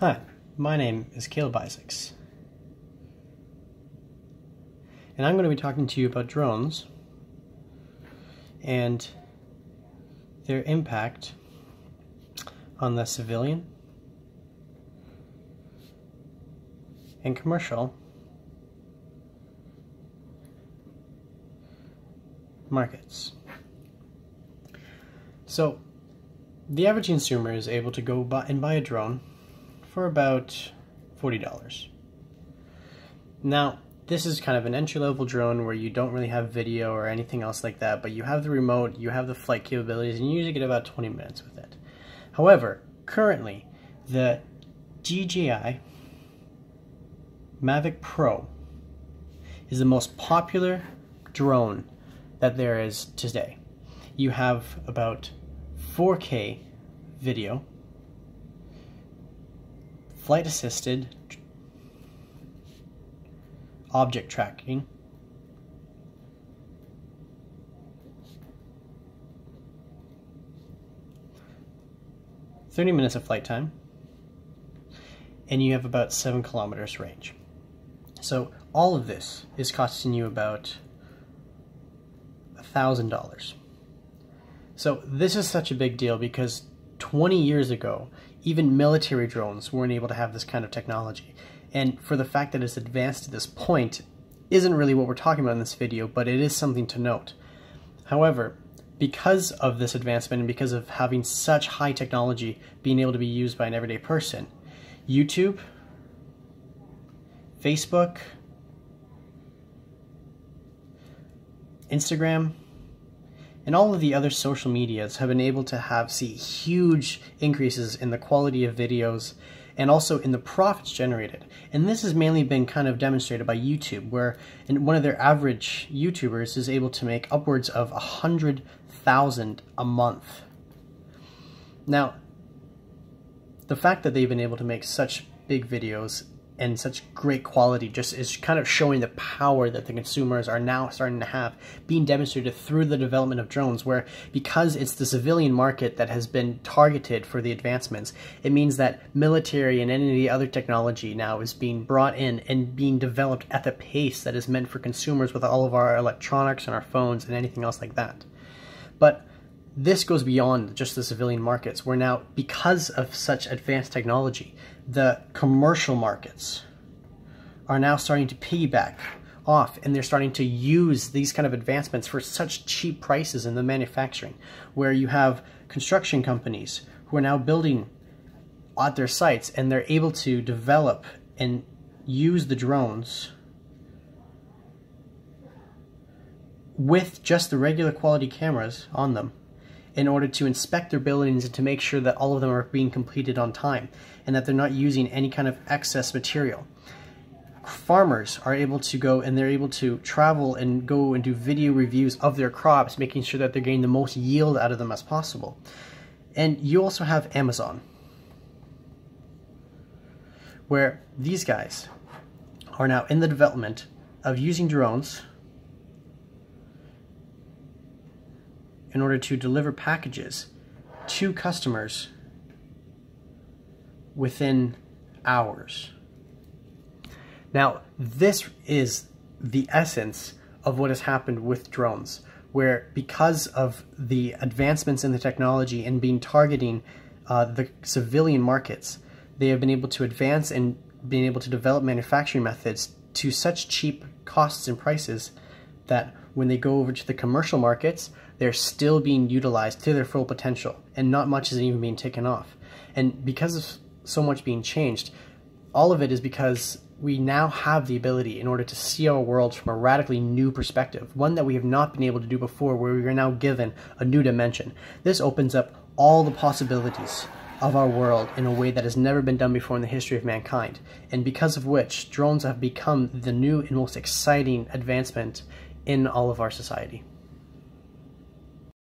Hi, my name is Caleb Isaacs, and I'm going to be talking to you about drones and their impact on the civilian and commercial markets. So, the average consumer is able to go buy a drone for about $40. Now, this is kind of an entry-level drone where you don't really have video or anything else like that, but you have the remote, you have the flight capabilities, and you usually get about 20 minutes with it. However, currently, the DJI Mavic Pro is the most popular drone that there is today. You have about 4K video, flight assisted object tracking, .30 minutes of flight time, and you have about 7 kilometers range. So all of this is costing you about $1,000. So this is such a big deal because 20 years ago, even military drones weren't able to have this kind of technology. And for the fact that it's advanced to this point isn't really what we're talking about in this video, but it is something to note. However, because of this advancement and because of having such high technology being able to be used by an everyday person, YouTube, Facebook, Instagram, and all of the other social medias have been able to see huge increases in the quality of videos and also in the profits generated. And this has mainly been kind of demonstrated by YouTube, where one of their average YouTubers is able to make upwards of $100,000 a month. Now, the fact that they've been able to make such big videos and such great quality just is kind of showing the power that the consumers are now starting to have, being demonstrated through the development of drones, where because it's the civilian market that has been targeted for the advancements, it means that military and any of the other technology now is being brought in and being developed at the pace that is meant for consumers with all of our electronics and our phones and anything else like that. But this goes beyond just the civilian markets, where now, because of such advanced technology, the commercial markets are now starting to piggyback off, and they're starting to use these kind of advancements for such cheap prices in the manufacturing, where you have construction companies who are now building at their sites, and they're able to develop and use the drones with just the regular quality cameras on them in order to inspect their buildings and to make sure that all of them are being completed on time and that they're not using any kind of excess material. Farmers are able to go and they're able to travel and go and do video reviews of their crops, making sure that they're getting the most yield out of them as possible. And you also have Amazon, where these guys are now in the development of using drones in order to deliver packages to customers within hours. Now, this is the essence of what has happened with drones, where because of the advancements in the technology and targeting the civilian markets, they have been able to advance and being able to develop manufacturing methods to such cheap costs and prices that when they go over to the commercial markets, they're still being utilized to their full potential, and not much is even being taken off. And because of so much being changed, all of it is because we now have the ability in order to see our world from a radically new perspective, one that we have not been able to do before, where we are now given a new dimension. This opens up all the possibilities of our world in a way that has never been done before in the history of mankind, and because of which drones have become the new and most exciting advancement in all of our society.